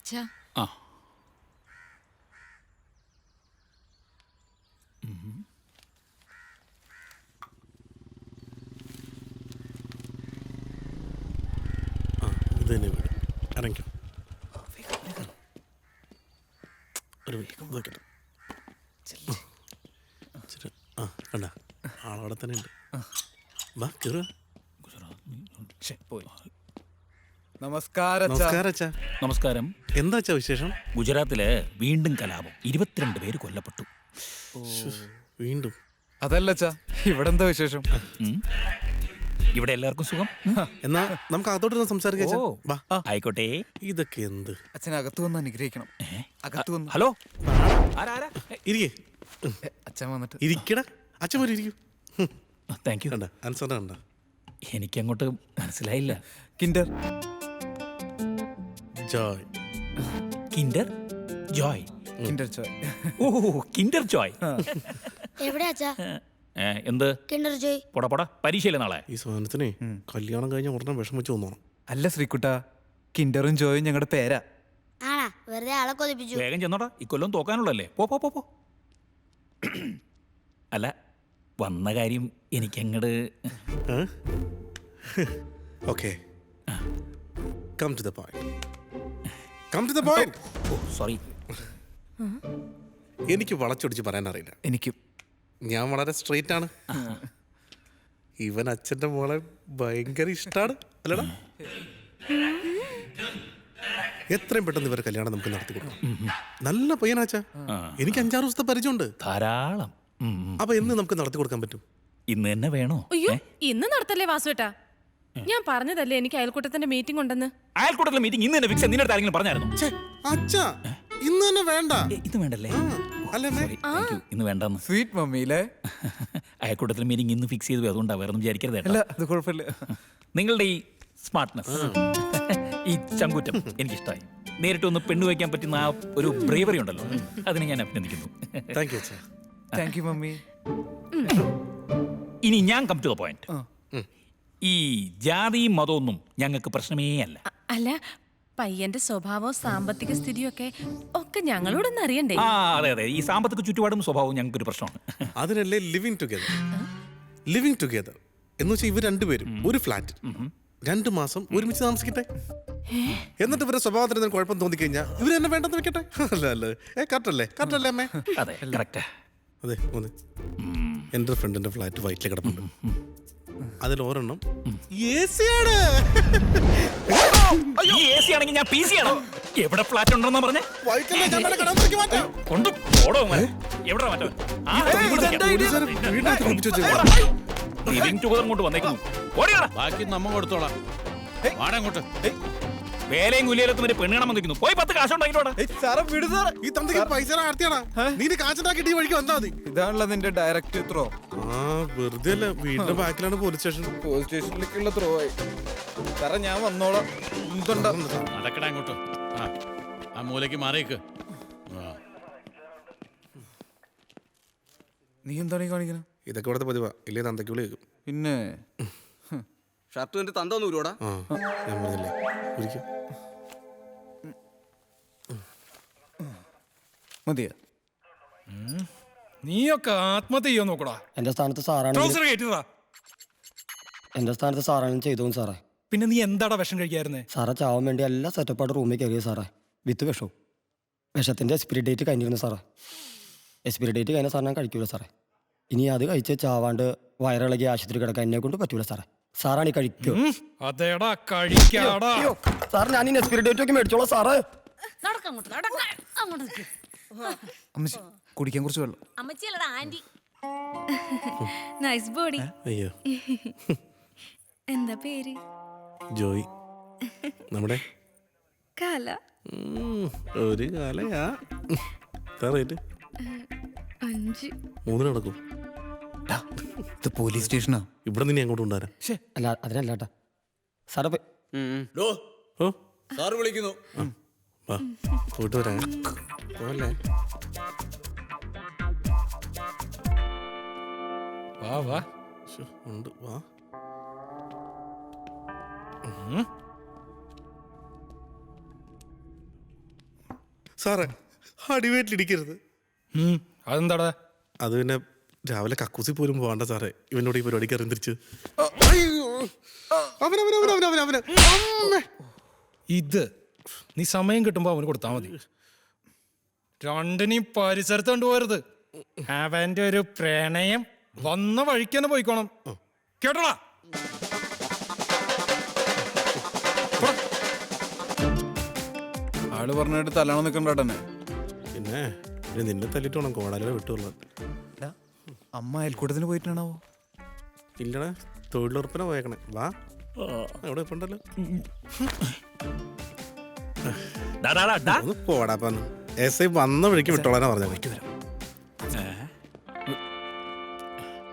അച്ഛാ. ആ ഇത് തന്നെ വീട്. ഇറങ്ങിക്കോ. ഒരു നോക്കട്ടെ. ആ കണ്ട ആളവിടെ തന്നെ ഉണ്ട്. വാ കയറുക. നമസ്കാരം. നമസ്കാരം. എന്താ അച്ഛാ വിശേഷം? ഗുജറാത്തില് വീണ്ടും കലാപം, 22 പേര് കൊല്ലപ്പെട്ടു. വീണ്ടും? അതല്ല അച്ഛാ, ഇവിടെ എന്താ വിശേഷം? ഇവിടെ എല്ലാവർക്കും സുഖം. എന്നാ നമുക്ക് അകത്തോട്ട് സംസാരിക്കാം. ആയിക്കോട്ടെ. ഇതൊക്കെ എന്ത്? അച്ഛനകത്ത് വന്ന് അനുഗ്രഹിക്കണം. അകത്ത് വന്ന്. ഹലോ, ഇരിക്കേ. അച്ഛൻ വന്നിട്ട് ഇരിക്കട. അച്ഛൻ പോലും ഇരിക്കൂ. Thank you. കണ്ട ആൻസർ കണ്ട. എനിക്കങ്ങോട്ട് മനസ്സിലായില്ല. Kinder Joy. Kinder Joy. Kinder Joy. ഓ, കിൻഡർ ജോയ്. എവിടെയാ അച്ഛാ എന്ത് കിൻഡർ ജോയ്? പൊട പരീക്ഷയില്ല നാളെ. ഈ സാധനത്തിനെ കല്യാണം കഴിഞ്ഞ ഉടനെ വിഷം വെച്ച് തോന്നണം. അല്ല ശ്രീകുട്ട, കിൻഡറും ജോയും ഞങ്ങളുടെ പേരാ. ആണാ? വെറുതെ ആളെ കൊതിപ്പിച്ചു. വേഗം ചെന്നോടാ, ഇക്കൊല്ലം തോക്കാനുള്ളല്ലേ. പോ പോ പോ. അല്ല, വന്ന കാര്യം എനിക്കങ്ങട്. Okay, come to the point. Come to the point. Oh sorry. എനിക്ക് വളച്ചൊടിച്ച് പറയാൻ അറിയില്ല. എനിക്കും. ഞാൻ വളരെ സ്ട്രെയിറ്റ് ആണ്. ഇവൻ അച്ഛൻ്റെ മോളെ ഭയങ്കര ഇഷ്ടമാണ് അല്ലടാ. എത്രയും പെട്ടെന്ന് ഇവരെ കല്യാണം നമുക്ക് നടത്തി കൊടുക്കാം. നല്ല പയ്യനാച്ചാ. എനിക്ക് 5-6 ദിവസത്തെ പരിചയമുണ്ട്. ധാരാളം. അപ്പൊ എന്ന് നമുക്ക് നടത്തി കൊടുക്കാൻ പറ്റും? ഇന്ന് തന്നെ വേണോ? അയ്യോ, ഇന്ന് നടത്തല്ലേ വാസുവേട്ടാ? ഞാൻ പറഞ്ഞതല്ലേ എനിക്ക് അയൽക്കൂട്ടത്തിന്റെ മീറ്റിംഗ് ഉണ്ടെന്ന്. അയൽക്കൂട്ടത്തിലെ മീറ്റിംഗ് ഇന്ന് തന്നെ ഫിക്സ്. നിന്റെ ആരെങ്കിലും പറഞ്ഞായിരുന്നു? അച്ഛാ ഇന്ന് തന്നെ വേണ്ട. ഇത് വേണ്ടല്ലേ? ഇന്ന് വേണ്ടെന്ന്. സ്വീറ്റ് മമ്മിയിലെ അയൽക്കൂട്ടത്തിലെ മീറ്റിംഗ് ഇന്ന് ഫിക്സ് ചെയ്തു. അതുകൊണ്ടാണ് വേറെ ഒന്നും വിചാരിക്കരുത്. അല്ല, അത് കുഴപ്പമില്ല. നിങ്ങളുടെ ഈ സ്മാർട്ട്നെസ്, ഈ ചങ്കൂറ്റം എനിക്കിഷ്ടമായി. നേരിട്ടൊന്ന് പെണ്ണു വയ്ക്കാൻ പറ്റുന്ന ആ ഒരു ബ്രേവറി ഉണ്ടല്ലോ, അതിനെ ഞാൻ അഭിനന്ദിക്കുന്നു. താങ്ക് യു അച്ഛാ. Thank you mummy. ഇനി ഞാൻ കം ടു ദ പോയിന്റ്. ഈ ജാതിയും മതമൊന്നും ഞങ്ങൾക്ക് പ്രശ്നമേ അല്ല. അല്ല, പയ്യന്റെ സ്വഭാവവും സാമ്പത്തിക സ്ഥിതിയും ഒക്കെ ഞങ്ങളോടൊന്നും അറിയണ്ടേ? ആ അതെ അതെ, ഈ സാമ്പത്തിക ചുറ്റുപാടും സ്വഭാവവും ഞങ്ങൾക്കൊരു പ്രശ്നമാണ്. അതിനല്ലേ ലിവിങ് ടുഗദർ. ലിവിങ് ടുഗദർ എന്ന് വെച്ചാൽ ഇവർ രണ്ടുപേരും ഒരു ഫ്ലാറ്റ് 2 മാസം ഒരുമിച്ച് താമസിക്കട്ടെ. എന്നിട്ട് ഇവരുടെ സ്വഭാവത്തിന് കുഴപ്പം തോന്നിക്കഴിഞ്ഞാൽ ഇവർ എന്നെ വേണ്ടെന്ന് വെക്കട്ടെ. അല്ല അല്ലേ? കറക്റ്റല്ലേ അമ്മേ? അതെ കറക്റ്റാ. അതെ മോനെ, എൻ്റെ ഫ്രണ്ടിന്റെ ഫ്ലാറ്റ് വൈറ്റിൽ കിടപ്പുണ്ട്. അതിൽ ഒരെണ്ണം AC ആണ്. ആണെങ്കിൽ ഞാൻ PC ആണോ? എവിടെ ഫ്ലാറ്റ് ഉണ്ടെന്ന് പറഞ്ഞേ? ബാക്കി നമ്മ കൊടുത്തോളാം. വാടങ്ങോട്ട് വേലയും കുലിയിലത്തും വരെ പെണ്ണുകാണാൻ വന്നിരിക്കുന്നു. പോയി 10 കാശുണ്ടായിട്ടോടാ. ഇതാണല്ലോ നിന്റെ ഡയറക്റ്റ് ത്രോ. വെറുതെ അല്ല, വീടിന്റെ ബാക്കിലാണ് പോലീസ് സ്റ്റേഷൻ. പോലീസ് സ്റ്റേഷനിലേക്കുള്ള ത്രോ ആയി. സാറേ ഞാൻ വന്നോളാം. നടക്കടാ അങ്ങോട്ട്. ആ മൂലയ്ക്ക് മാറിയേക്ക്. നീ എന്താണ് ഈ കാണിക്കണം? ഇതൊക്കെ ഇവിടുത്തെ പതിവാ. ഇല്ലേ തന്തയ്ക്ക് വിളി കേൾക്കും. പിന്നെ ഷർട്ട് എന്റെ തന്ത ഒന്ന് ഊരോടാ. ഞാൻ പറഞ്ഞില്ലേ ഒരിക്കൽ മതിയാ. നീയൊക്കെ ആത്മഹത്യ ചെയ്യാൻ നോക്കടാ. എന്റെ സ്ഥാനത്ത് സാറാണെങ്കിലും ചെയ്തു സാറേ. പിന്നെ നീ എന്താടാ വിഷം കഴിക്കായിരുന്നേ? സാറേ ചാവാൻ വേണ്ടി എല്ലാ സെറ്റപ്പായിട്ട് റൂമിൽ കയറിയത് സാറേ. വിത്ത് വിഷവും. വിഷത്തിന്റെ എക്സ്പിരി ഡേറ്റ് കഴിഞ്ഞിരുന്നു സാറേ. എക്സ്പിരി ഡേറ്റ് കഴിഞ്ഞ സാറിന് ഞാൻ കഴിക്കൂല സാറേ. ഇനി അത് കഴിച്ച് ചാവാണ്ട് വയറിളകി ആശുപത്രി കിടക്കാൻ എന്നെ കൊണ്ട് പറ്റൂല സാറേ. സാറാണ് ഈ കഴിക്കൂ. അതേടാ കഴിക്കാടാ. സാർ ഞാൻ ഈ എക്സ്പിരി ഡേറ്റ് ഒക്കെ മേടിച്ചോളാം സാറേ. അമ്മച്ചി കുടിക്കാൻ കുറച്ച് വെള്ളം. അമ്മച്ചിയല്ലടാ ആന്റി. Nice body. അയ്യോ. എന്താ പേര്? ജോയ്. നമ്മുടെ കാല. ഒരു കാലയാ. റേറ്റ് 5. 3 നടക്കും. ഇത് പോലീസ് സ്റ്റേഷനാ. ഇവിടെ നിന്ന് അങ്ങോട്ട് കൊണ്ടുവരാം. അല്ല അതിനല്ലാട്ടാ സാറേ. ഓ സാറ് വിളിക്കുന്നു. വാ പോയിട്ട് വരാം. പോലെ വാ ഉണ്ട്. വാ. സാറേ അടിവേറ്റിലിടിക്കരുത്. അതെന്താടാ? അത് പിന്നെ രാവിലെ കക്കൂസി പോലും പോകണ്ട സാറേ, ഇവനോട് ഈ പരിപാടിക്ക് അറിയന്തിരിച്ച്. ഇത് നീ സമയം കിട്ടുമ്പോ അവന് കൊടുത്താ മതി. രണ്ടിനെയും പരിസരത്ത് കൊണ്ടുപോകരുത്. അവന്റെ ഒരു പ്രണയം വന്ന വഴിക്ക് തന്നെ പോയിക്കോണം, കേട്ടോടാ? ആള് പറഞ്ഞിട്ട് തലാണോ നിക്കണ്ടേ? പിന്നെ നിന്നെ തല്ലിട്ട് വേണം കോടാലിനെ വിട്ടുള്ളത്. അമ്മ അയൽക്കൂട്ടത്തിന് പോയിട്ടാണോ? ഇല്ലടാ, തൊഴിലുറപ്പിനെ പോയേക്കണേ. വാ, എവിടെ ഇപ്പുണ്ടല്ലോ. ഡാ, ഡാ, ഡാ, ഡാ. ഒന്ന് പോടാപ്പാന്ന്. എസ് ഐ വന്ന വഴിക്ക് വിട്ടോളാനാ പറഞ്ഞത്.